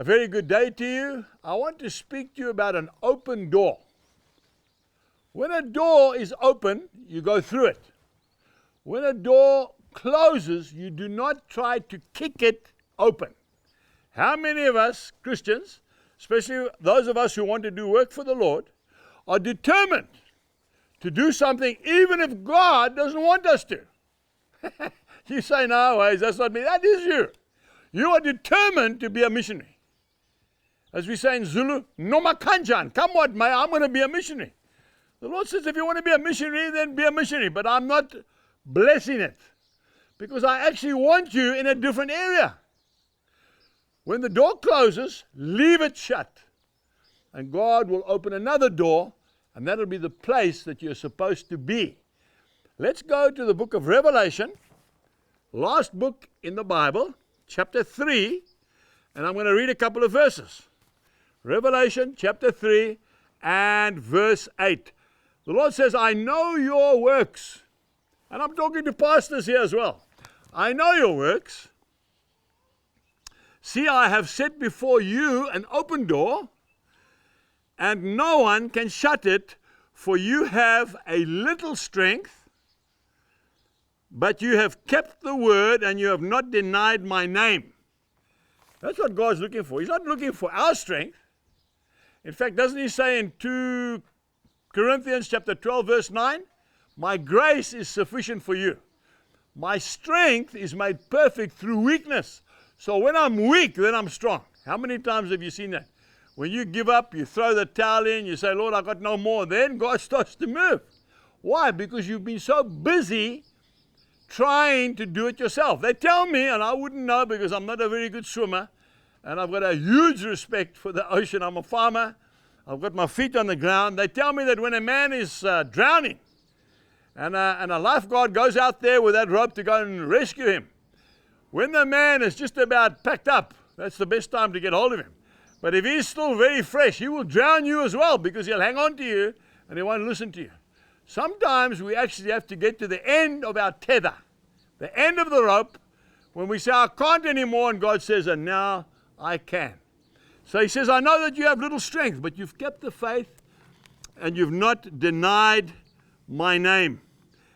A very good day to you. I want to speak to you about an open door. When a door is open, you go through it. When a door closes, you do not try to kick it open. How many of us Christians, especially those of us who want to do work for the Lord, are determined to do something even if God doesn't want us to? You say, no, ways, that's not me. That is you. You are determined to be a missionary. As we say in Zulu, Noma Kanjan, come what may, I'm going to be a missionary. The Lord says, if you want to be a missionary, then be a missionary. But I'm not blessing it, because I actually want you in a different area. When the door closes, leave it shut. And God will open another door, and that'll be the place that you're supposed to be. Let's go to the book of Revelation, last book in the Bible, chapter 3, and I'm going to read a couple of verses. Revelation chapter 3 and verse 8. The Lord says, I know your works. And I'm talking to pastors here as well. I know your works. See, I have set before you an open door, and no one can shut it, for you have a little strength, but you have kept the word, and you have not denied my name. That's what God's looking for. He's not looking for our strength. In fact, doesn't he say in 2 Corinthians chapter 12, verse 9, my grace is sufficient for you. My strength is made perfect through weakness. So when I'm weak, then I'm strong. How many times have you seen that? When you give up, you throw the towel in, you say, Lord, I got no more. Then God starts to move. Why? Because you've been so busy trying to do it yourself. They tell me, and I wouldn't know because I'm not a very good swimmer, and I've got a huge respect for the ocean. I'm a farmer. I've got my feet on the ground. They tell me that when a man is drowning and a lifeguard goes out there with that rope to go and rescue him, when the man is just about packed up, that's the best time to get hold of him. But if he's still very fresh, he will drown you as well, because he'll hang on to you and he won't listen to you. Sometimes we actually have to get to the end of our tether, the end of the rope, when we say, I can't anymore, and God says, and now I can. So he says, I know that you have little strength, but you've kept the faith and you've not denied my name.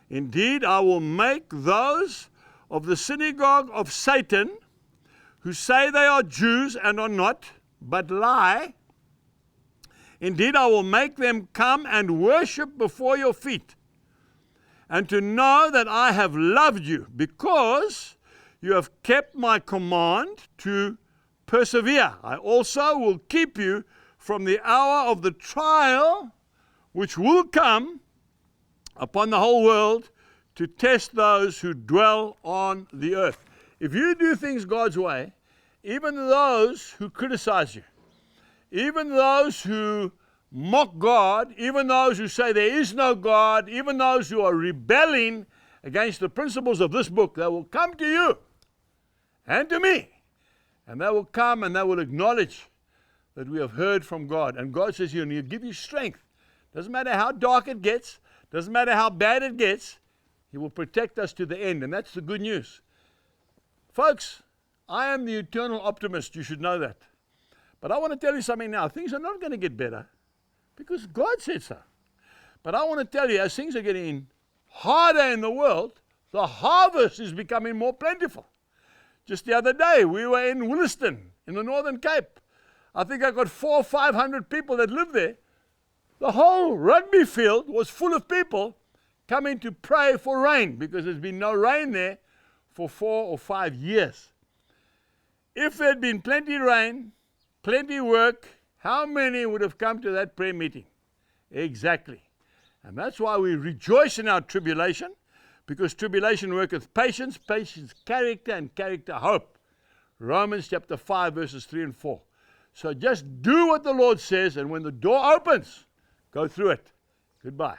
Indeed, I will make those of the synagogue of Satan who say they are Jews and are not, but lie. Indeed, I will make them come and worship before your feet, and to know that I have loved you, because you have kept my command to persevere. I also will keep you from the hour of the trial which will come upon the whole world to test those who dwell on the earth. If you do things God's way, even those who criticize you, even those who mock God, even those who say there is no God, even those who are rebelling against the principles of this book, they will come to you and to me. And they will come and they will acknowledge that we have heard from God. And God says, He'll give you strength. Doesn't matter how dark it gets. Doesn't matter how bad it gets. He will protect us to the end. And that's the good news. Folks, I am the eternal optimist. You should know that. But I want to tell you something now. Things are not going to get better because God said so. But I want to tell you, as things are getting harder in the world, the harvest is becoming more plentiful. Just the other day, we were in Williston, in the Northern Cape. I think I got 400 or 500 people that live there. The whole rugby field was full of people coming to pray for rain, because there's been no rain there for 4 or 5 years. If there had been plenty rain, plenty work, how many would have come to that prayer meeting? Exactly. And that's why we rejoice in our tribulation, because tribulation worketh patience, patience character, and character hope. Romans chapter 5, verses 3 and 4. So just do what the Lord says, and when the door opens, go through it. Goodbye.